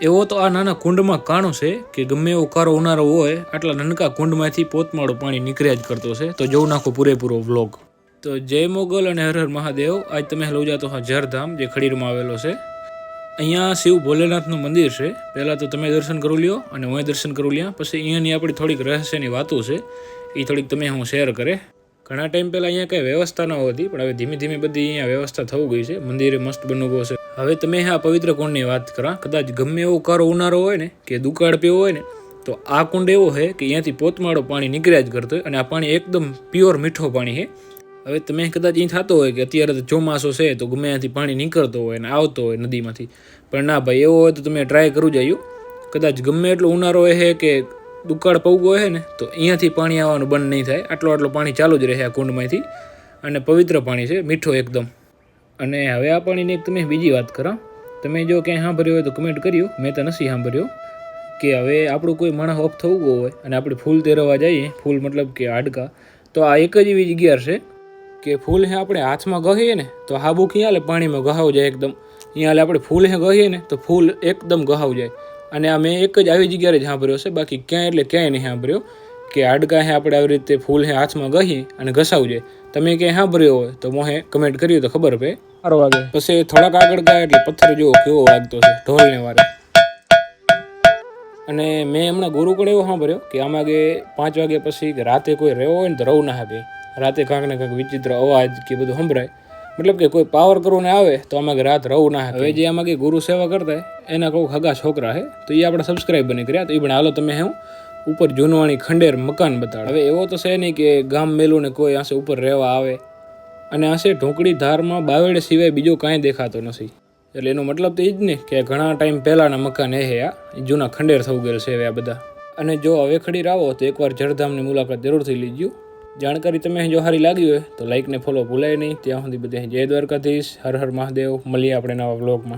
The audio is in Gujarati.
એવો તો આ નાના કુંડમાં કાણું છે કે ગમે એવો કારો ઉનાળો હોય આટલા નાનકા કુંડમાંથી પોતમાળું પાણી નીકળ્યા જ કરતો છે. તો જોઉં નાખો પૂરેપૂરો વ્લોગ. તો જય મોગલ અને હર હર મહાદેવ. આજ તમે લઈ જાતો હા જરધામ, જે ખડીરમાં આવેલો છે. અહીંયા શિવ ભોલેનાથનું મંદિર છે. પહેલાં તો તમે દર્શન કરી લ્યો અને હું દર્શન કરી લ્યા. પછી અહીંયાની આપણી થોડીક રહસ્યની વાતો છે, એ થોડીક તમે હું શેર કરે. ઘણા ટાઈમ પહેલાં અહીંયા કંઈ વ્યવસ્થા ન હતી, પણ હવે ધીમે ધીમે બધી અહીંયા વ્યવસ્થા થઈ ગઈ છે. મંદિરે મસ્ત બનવો છે. હવે તમે આ પવિત્ર કુંડની વાત કરા, કદાચ ગમે એવો કારો ઉનાળો હોય ને કે દુકાળ પીવો હોય ને, તો આ કુંડ એવો છે કે અહીંયાથી પોતમાળો પાણી નીકળ્યા જ કરતો હોય. અને આ પાણી એકદમ પ્યોર મીઠો પાણી છે. હવે તમે કદાચ એ થતો હોય કે અત્યારે તો ચોમાસો છે તો ગમે ત્યાંથી પાણી નીકળતો હોય ને આવતો હોય નદીમાંથી, પણ ના ભાઈ, એવો હોય તો તમે ટ્રાય કરવું જોઈએ. કદાચ ગમે એટલો ઉનાળો છે કે દુકાળ પવગો હોય ને, તો અહીંયાથી પાણી આવવાનું બંધ નહીં થાય. આટલો પાણી ચાલુ જ રહે આ કુંડમાંથી. અને પવિત્ર પાણી છે, મીઠો એકદમ. અને હવે આ પાણીની એક તમે બીજી વાત કરા, તમે જો ક્યાંય સાંભળ્યો હોય તો કમેન્ટ કર્યો, મેં તો નથી સાંભળ્યો. કે હવે આપણું કોઈ માણસ ઓફ થવું ગયો હોય અને આપણે ફૂલ તેરવા જઈએ, ફૂલ મતલબ કે હાડકા, તો આ એક જ એવી જગ્યા છે કે ફૂલ હે આપણે હાથમાં ગહીએ ને તો હાબુ ક્યાં હાલે પાણીમાં ગહાવ જાય એકદમ. અહીંયા હાલે આપણે ફૂલ હે ગહીએ ને તો ફૂલ એકદમ ગહાવ જાય. અને આ મેં એક જ આવી જગ્યાએ જ સાંભળ્યો છે, બાકી ક્યાંય એટલે ક્યાંય નહીં સાંભળ્યો કે હાડકા હે આપણે આવી રીતે ફૂલ હે હાથમાં ગહીએ અને ઘસાવ જાય. તમે ક્યાંય સાંભળ્યો હોય તો મોહે કમેન્ટ કર્યું તો ખબર પડે. સારો વાગે પછી થોડાક આગળ ગયા એટલે પથ્થર જેવો કેવો વાગતો છે ઢોલને વારે. અને મેં હમણાં ગુરુ પણ એવો સાંભળ્યો કે આમાં કે 5 વાગ્યા પછી રાતે કોઈ રહેવો હોય ને તો રહું ના શકે. રાતે કાંઈક ને કાંઈક વિચિત્ર અવાજ કે બધું સંભળાય, મતલબ કે કોઈ પાવર કરવું આવે તો આમાં રાત રહું ના. હવે જે આમાં કે ગુરુ સેવા કરતા એના કોઈ હગા છોકરા છે, તો એ આપણા સબસ્ક્રાઈબ બની કર્યા. તો એ પણ હાલો તમે હું ઉપર જૂનવાણી ખંડેર મકાન બતાડ. હવે એવો તો છે નહીં કે ગામ મેલું ને કોઈ આંસે ઉપર રહેવા આવે. અને આંસે ઢોકળી ધારમાં બાવેડે સિવાય બીજો કાંઈ દેખાતો નથી. એટલે એનો મતલબ તો એ જ ને કે ઘણા ટાઈમ પહેલાંના મકાન આ જૂના ખંડેર થઈ ગયેલ છે હવે આ બધા. અને જો હવે ખડીર આવો તો એકવાર જરધામની મુલાકાત જરૂરથી લીજો. જાણકારી તમે જો સારી લાગી હોય તો લાઈક ને ફોલો ભૂલાય નહીં. ત્યાં સુધી બધે જય દ્વારકાધીશ, હર હર મહાદેવ. મળીએ આપણે નવા વ્લોગમાં.